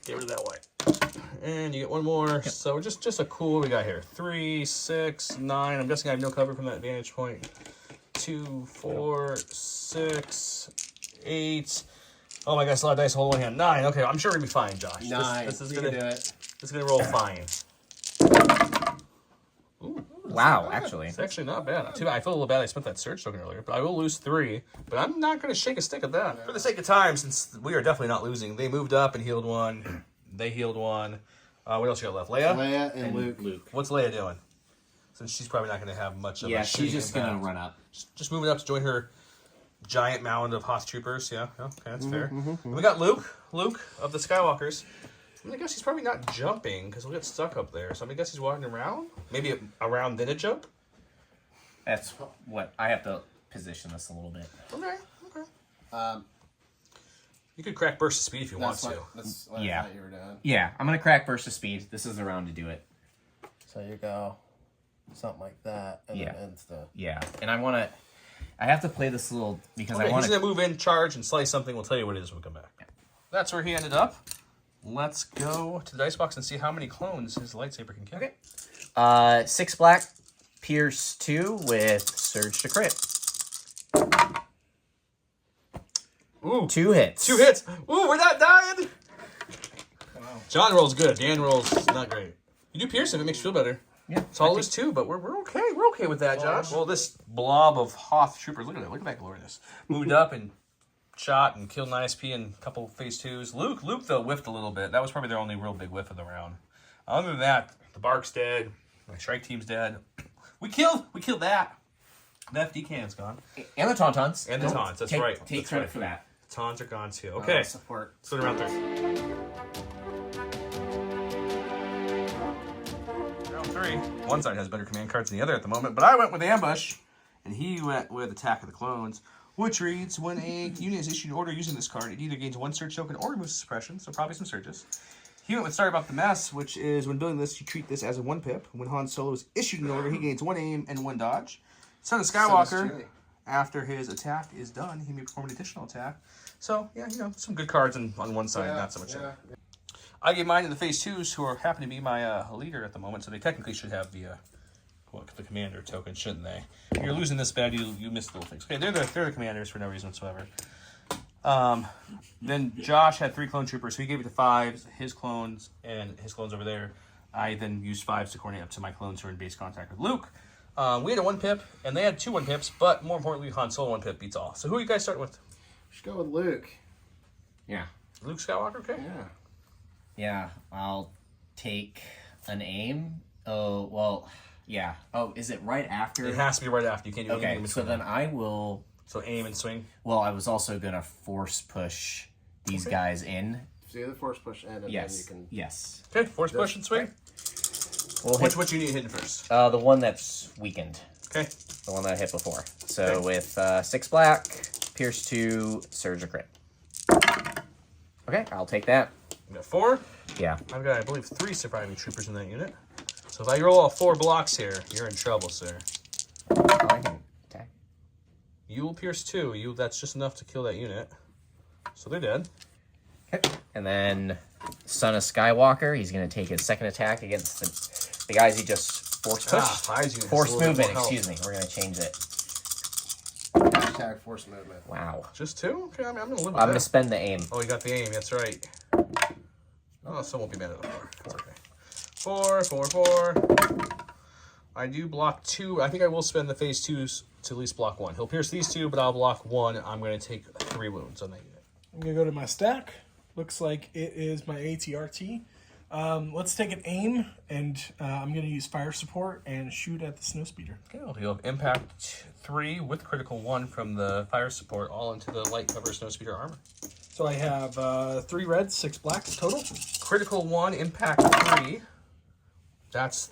Get rid of that white. And you get 1 more. Yep. So just a cool, what we got here? 3, 6, 9. I'm guessing I have no cover from that vantage point. 2, 4, 6, 8. Oh my gosh, a lot of dice, hold 1 hand. 9. Okay, I'm sure we're gonna be fine, Josh. 9. This is you gonna can do it. This is gonna roll fine. Ooh, Wow, actually. it's actually not bad. Too bad. I feel a little bad I spent that surge token earlier, but I will lose 3. But I'm not going to shake a stick at that. For the sake of time, since we are definitely not losing, they moved up and healed 1. They healed 1. What else you got left? Leia? Leia and Luke. What's Leia doing? Since she's probably not going to have much of a She's shooting just going to impact. run up. Just moving up to join her giant mound of Hoth troopers. Yeah, okay, that's fair. And we got Luke of the Skywalkers. I guess he's probably not jumping because we'll get stuck up there. So I guess he's walking around. Maybe around then a jump. That's what I have to position this a little bit. Okay. You could crack burst of speed if you want to. That's what Yeah. I thought you were doing. Yeah, I'm going to crack burst of speed. This is the round to do it. So you go something like that, and Yeah. then ends the. Yeah, and I have to play this little because Okay, I want he's to. gonna move in, charge, and slice something. We'll tell you what it is when we come back. That's where he ended up. Let's go to the dice box and see how many clones his lightsaber can kill. Okay. 6 black, Pierce 2 with Surge to crit. Ooh, 2 hits. 2 hits. Ooh, we're not dying. Wow. John rolls good. Dan rolls not great. You do Pierce if it makes you feel better. Yeah. It's all is 2, but we're okay. We're okay with that, Josh. Well, this blob of Hoth troopers, look at that. Look at that glorious. Moved up and shot and killed an ISP and a couple phase 2s. Luke, though, whiffed a little bit. That was probably their only real big whiff of the round. Other than that, the Bark's dead. My strike team's dead. We killed that. The FD cannon's gone. And the Tauntauns. And the taunts, that's right. Take That's credit right. for that. Taunts are gone too. Okay. Support. So to round 3. Round 3. One side has better command cards than the other at the moment, but I went with ambush, and he went with attack of the clones, which reads, when a unit is issued an order using this card, it either gains 1 surge token or removes suppression, so probably some surges. He went with Sorry About the Mess, which is when building this, you treat this as a 1 pip. When Han Solo is issued an order, he gains 1 aim and 1 dodge. Son of Skywalker, after his attack is done, he may perform an additional attack. So, yeah, some good cards on one side, not so much other. I gave mine to the phase 2s, who happen to be my leader at the moment, so they technically should have the commander token, shouldn't they? If you're losing this bad, you miss little things. Okay, they're the commanders for no reason whatsoever. Then Josh had 3 clone troopers, so he gave it to 5, his clones, and his clones over there. I then used 5s to coordinate up to my clones who are in base contact with Luke. We had a 1 pip, and they had 2 1 pips, but more importantly, Han Solo 1 pip beats all. So who are you guys starting with? Should go with Luke. Yeah. Luke Skywalker, okay? Yeah. Yeah, I'll take an aim. Oh, well, yeah. Oh, is it right after? It has to be right after. You can't do anything in Okay, between. so then I will... So aim and swing. Well, I was also going to force push these guys in. So you have the force push in, and Yes, then you can. yes. Okay, force push and swing. We'll Which unit hitting first? the one that's weakened. Okay. The one that I hit before. So with 6 black, Pierce 2, Surge a crit. Okay, I'll take that. You got 4. Yeah. I've got, I believe, 3 surviving troopers in that unit. So if I roll all 4 blocks here, you're in trouble, sir. Oh, I can attack. You will pierce 2. That's just enough to kill that unit. So they're dead. Okay. And then Son of Skywalker, he's going to take his second attack against the guys he just force pushed. Fives unit has Force a little bit movement, more health. excuse me. We're going to change it. Hashtag force movement. Wow. Just 2? Okay, I'm going to live with I'm going to that. spend the aim. Oh, you got the aim. That's right. Oh, someone won't be mad at the 4. That's okay. 4, 4, 4. I do block 2. I think I will spend the phase 2s to at least block 1. He'll pierce these 2, but I'll block 1. I'm going to take 3 wounds on that unit. I'm going to go to my stack. Looks like it is my ATRT. Let's take an aim, and I'm going to use fire support and shoot at the snowspeeder. Okay, well, he'll have impact 3 with critical 1 from the fire support all into the light cover snowspeeder armor. So I have 3 reds, 6 blacks total. Critical 1, impact 3. That's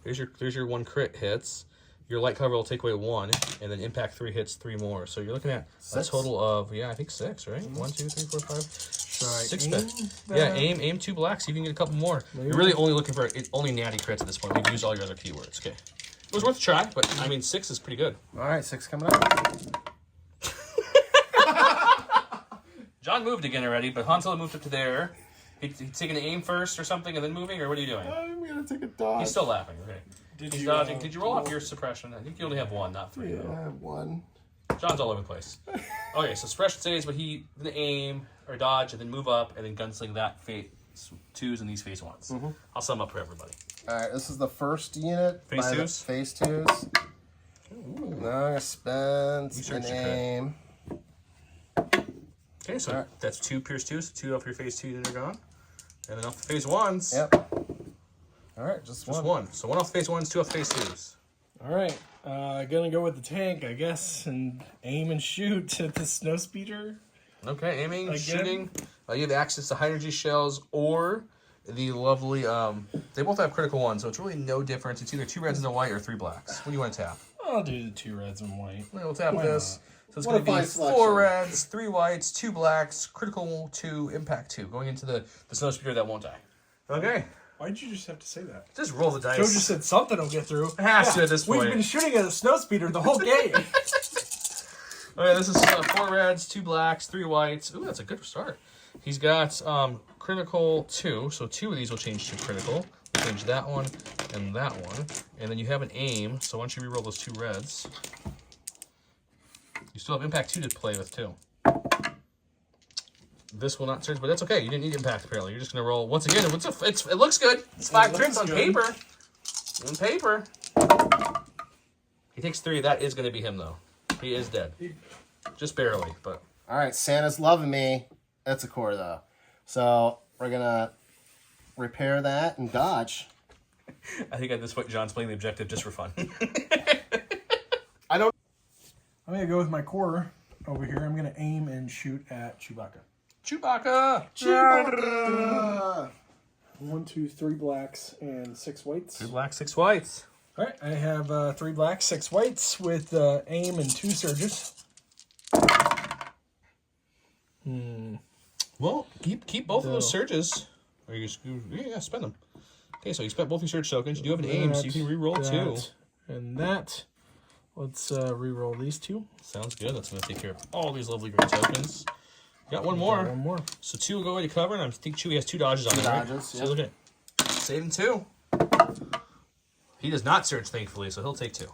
there's your 1 crit hits. Your light cover will take away 1, and then impact 3 hits 3 more. So you're looking at a total of I think 6, right? 1, 2, 3, 4, 5, 6. Yeah, aim 2 blacks. You can get a couple more. You're really only looking for only natty crits at this point. We've used all your other keywords. Okay, it was worth a try, but I mean 6 is pretty good. All right, 6 coming up. John moved again already, but Han Solo moved up to there. He's taking an aim first or something, and then moving, or what are you doing? I'm gonna take a dodge. He's still laughing. Okay. He's dodging. Did you roll off your suppression? I think you only have 1, not 3. Yeah, I have 1. John's all over the place. Okay, so suppression stays, but he then aim or dodge and then move up and then gunsling that phase 2s and these phase 1s. I'll sum up for everybody. All right, this is the first unit. Phase by the 2s? Phase 2s. Now I'm gonna spend You an search your crit. aim. Okay, so All right. that's 2 pierce 2s, 2 off your phase 2 that are gone. And then off the phase 1s, Yep. All right, just just 1. 1. So 1 off the phase 1s, 2 off the phase 2s. All right, gonna go with the tank, I guess, and aim and shoot at the snowspeeder. Okay, aiming, Again? shooting. You have access to high energy shells or the lovely. They both have critical 1, so it's really no difference. It's either 2 reds and a white or 3 blacks. What do you want to tap? I'll do the 2 reds and white. We'll tap Why this. So it's What a going to be fine 4 selection. reds, 3 whites, 2 blacks, critical 2, impact 2, going into the snowspeeder that won't die. Okay, Why'd you just have to say that? Just roll the dice. Joe just said something will get through. Has to at this point. We've been shooting at a snow speeder the whole game. Okay, this is 4 reds, 2 blacks, 3 whites. Ooh, that's a good start. He's got critical 2, so 2 of these will change to critical. We'll change that one and that one. And then you have an aim, so why don't you reroll those 2 reds. You still have impact 2 to play with, too. This will not surge, but that's okay. You didn't need impact, apparently. You're just going to roll, once again, it looks good. It's 5 tricks on paper. On paper. He takes 3. That is going to be him, though. He is dead. Just barely, but... All right, Santa's loving me. That's a core, though. So we're going to repair that and dodge. I think at this point, John's playing the objective just for fun. I don't... I'm going to go with my core over here. I'm going to aim and shoot at Chewbacca. Chewbacca! Chewbacca! 1, 2, 3 blacks and 6 whites. 3 blacks, 6 whites. All right, I have 3 blacks, 6 whites with aim and 2 surges. Well, keep both of those surges. Or yeah, spend them. Okay, so you spent both your surge tokens. You do have an aim, so you can re-roll 2. And that. Let's re-roll these 2. Sounds good. That's going to take care of all these lovely great tokens. Got one more. One more. So 2 will go away to cover, and I think Chewie has 2 dodges on it, right? So look at it. Saving 2. He does not surge, thankfully, so he'll take 2. All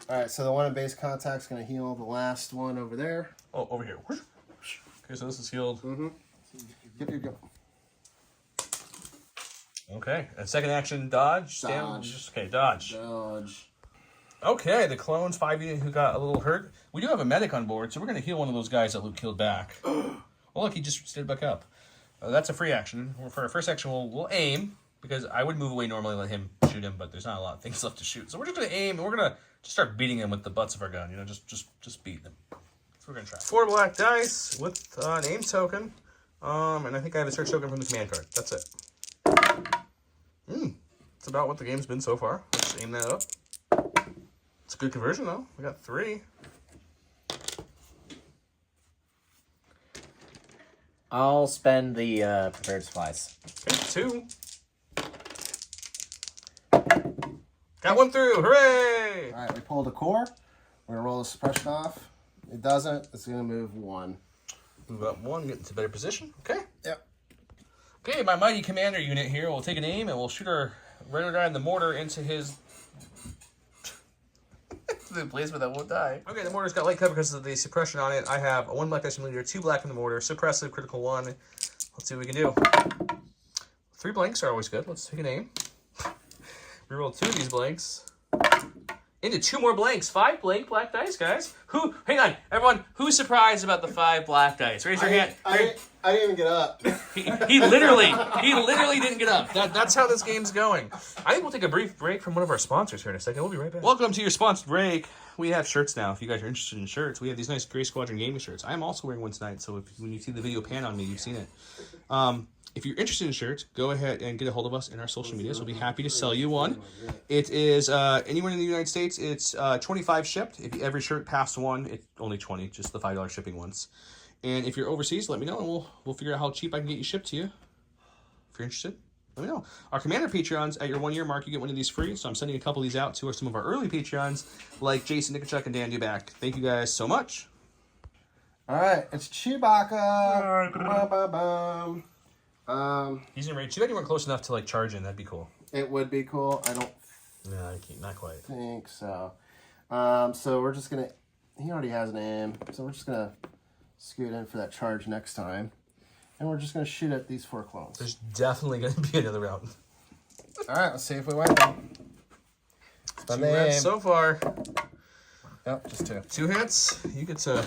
right, so the one in base contact's going to heal the last one over there. Oh, over here. Okay, so this is healed. Mm-hmm. Yep. Okay, and second action, dodge. Dodge. Okay, dodge. Dodge. Okay, the clones, 5 unit who got a little hurt. We do have a medic on board, so we're going to heal one of those guys that Luke killed back. Oh, look, he just stood back up. That's a free action. For our first action, we'll aim, because I would move away normally and let him shoot him, but there's not a lot of things left to shoot. So we're just going to aim, and we're going to just start beating him with the butts of our gun. You know, just beat them. So we're going to try. 4 black dice with an aim token. And I think I have a search token from this man card. That's it. That's about what the game's been so far. Let's aim that up. It's a good conversion, though. We got 3. I'll spend the prepared supplies. Okay, 2. Got 1 through. Hooray! All right, we pulled a core. We're going to roll the suppression off. It doesn't. It's going to move 1. Move up 1, get into better position. Okay. Yep. Okay, my mighty commander unit here will take an aim and we'll shoot our regular guy in the mortar into his... the place where that won't die. Okay, the mortar's got light cover because of the suppression on it. I have a 1 black dice leader, 2 black in the mortar, suppressive, critical 1. Let's see what we can do. 3 blanks are always good. Let's take an aim. Reroll 2 of these blanks. Into 2 more blanks. 5 black dice, guys. Hang on, everyone. Who's surprised about the 5 black dice? Raise your hand. I didn't even get up. He literally didn't get up. That's how this game's going. I think we'll take a brief break from one of our sponsors here in a second. We'll be right back. Welcome to your sponsored break. We have shirts now. If you guys are interested in shirts, we have these nice Gray Squadron gaming shirts. I am also wearing one tonight, so when you see the video pan on me, you've seen it. If you're interested in shirts, go ahead and get a hold of us in our social medias. We'll be happy to sell you one. It is anywhere in the United States. It's $25 shipped. If every shirt past 1, it's only $20, just the $5 shipping ones. And if you're overseas, let me know, and we'll figure out how cheap I can get you shipped to you. If you're interested, let me know. Our Commander Patreons, at your 1-year mark, you get one of these free. So I'm sending a couple of these out to some of our early Patreons, like Jason Nikichuk and Dan Duback. Thank you guys so much. All right, it's Chewbacca. Ba-ba-bum. He's in range. Too bad you weren't close enough to like charge in. That'd be cool. It would be cool. I don't No, I can't. Not quite. think so. So we're just gonna. He already has an aim, so we're just gonna scoot in for that charge next time, and we're just gonna shoot at these 4 clones. There's definitely going to be another round. All right, let's see if we win. Two hits so far. Yep, just 2. 2 hits. You get to.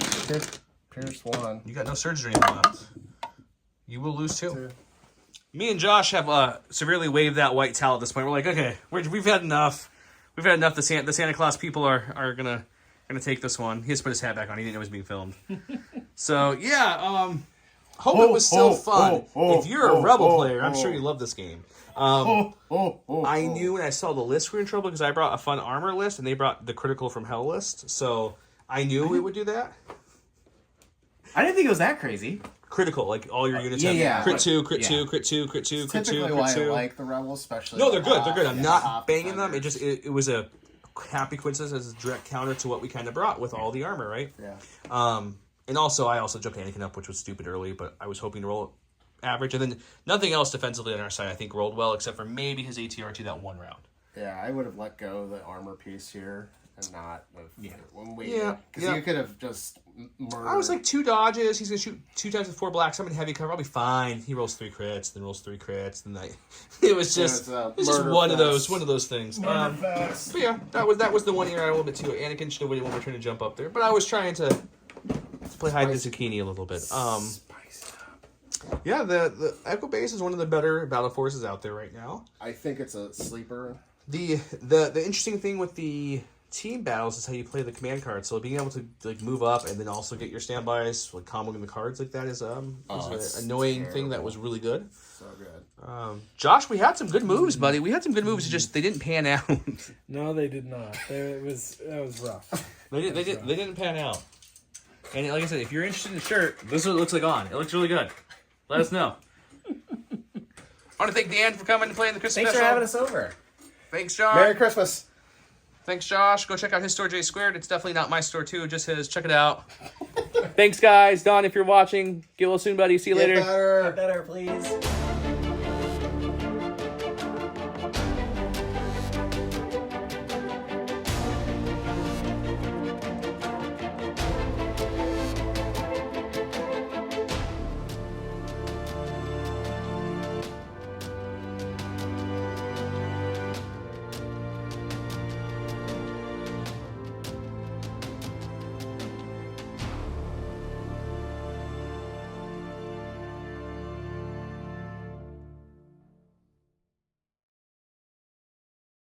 Pierce 1. You got no surgery left. You will lose 2. Me and Josh have severely waved that white towel at this point. We're like, okay, we've had enough. We've had enough. The Santa Claus people are gonna take this one. He just put his hat back on. He didn't know it was being filmed. So yeah, hope it was still fun. If you're a Rebel player, I'm sure you love this game. I knew when I saw the list we were in trouble because I brought a fun armor list and they brought the critical from hell list. So I knew it would do that. I didn't think it was that crazy. critical. Like all your units have yeah. crit 2, crit Yeah. 2, crit 2, crit 2, crit 2, Typically crit why 2. I like the Rebels, especially. No, they're good. They're good. top- I'm yeah, not top banging them. defenders. It was a happy coincidence as a direct counter to what we kind of brought with all the armor, right? Yeah. And also, I also jumped Anakin up, which was stupid early, but I was hoping to roll average. And then nothing else defensively on our side, I think, rolled well, except for maybe his ATR2 that one round. Yeah, I would have let go of the armor piece here and not when we Yeah, because yeah. you could have just murdered. I was like 2 dodges. He's gonna shoot 2 times with 4 blacks. I'm in heavy cover. I'll be fine. He rolls 3 crits, then rolls 3 crits. Then it was just murder one of fest. those things. Murder fest. But yeah, that was the one year I a little bit too. Anakin should have waited when we were trying to jump up there, but I was trying to play hide the zucchini a little bit. Spice it up. Yeah, the Echo Base is one of the better battle forces out there right now. I think it's a sleeper. The interesting thing with the team battles is how you play the command card. So being able to like move up and then also get your standbys, like comboing the cards like that is an annoying thing that was really good. So good. Josh, we had some good moves, buddy. We had some good moves. It's just they didn't pan out. No, they did not. That was rough. They didn't pan out. And like I said, if you're interested in the shirt, this is what it looks like on. It looks really good. Let us know. I want to thank Dan for coming and playing the Christmas Thanks for special. having us over. Thanks, John. Merry Christmas. Thanks, Josh. Go check out his store, J Squared. It's definitely not my store, too. Just his. Check it out. Thanks, guys. Don, if you're watching, get well soon, buddy. See you later. Get better. Better, please.